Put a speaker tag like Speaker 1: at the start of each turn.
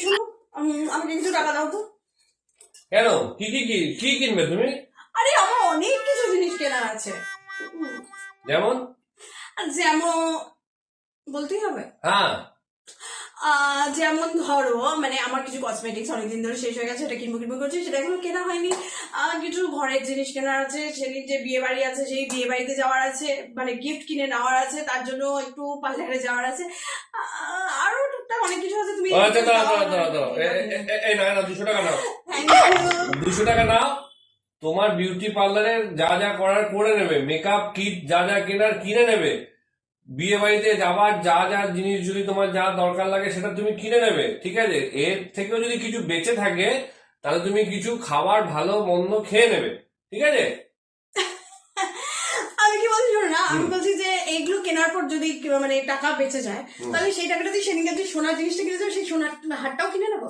Speaker 1: শোনো, আমাকে কিছু টাকা দাও তো।
Speaker 2: কেন? কি কিনবে তুমি?
Speaker 1: আরে আমার অনেক কিছু জিনিস কেনার আছে।
Speaker 2: যেমন?
Speaker 1: যেমন বলতেই হবে?
Speaker 2: হ্যাঁ।
Speaker 1: যেমন ধরো মানে আমার কিছু কসমেটিক্স অনেকদিন ধরে শেষ হয়ে গেছে, এটা কিনবো কিনবো করছি, সেটা এখনো কেনা হয়নি। কিছু ঘরের জিনিস কেনার আছে, সেদিন যে বিয়ে বাড়ি আছে সেই বিয়ে বাড়িতে যাওয়ার আছে, মানে গিফট কিনে নেওয়ার আছে, তার জন্য একটু পার্লারে যাওয়ার আছে। আরো টুকটাক অনেক কিছু আছে। তুমি
Speaker 2: আচ্ছা দাও এই না 200 টাকা নাও।
Speaker 1: Thank you.
Speaker 2: 200 টাকা নাও। তোমার বিউটি পার্লারে যা যা করার করে নেবে, মেকআপ কিট যা যা কেনার কিনে নেবে, বিয়ে বাড়িতে যাবার যা যা জিনিস যদি তোমার যা দরকার লাগে সেটা তুমি কিনে নেবে, ঠিক আছে? এর থেকেও যদি কিছু বেঁচে থাকে তাহলে তুমি কিছু খাবার ভালো মন্দ খেয়ে নেবে, ঠিক আছে?
Speaker 1: আমি কি বলছি শোনো না, আমি বলছি যে এইগুলো কেনার পর যদি মানে টাকা বেঁচে যায়, তাহলে সেই টাকাটা দিয়ে সেদিনকে যে সোনার জিনিসটা কিনে যাবে, সেই সোনার হারটাও কিনে নেবো।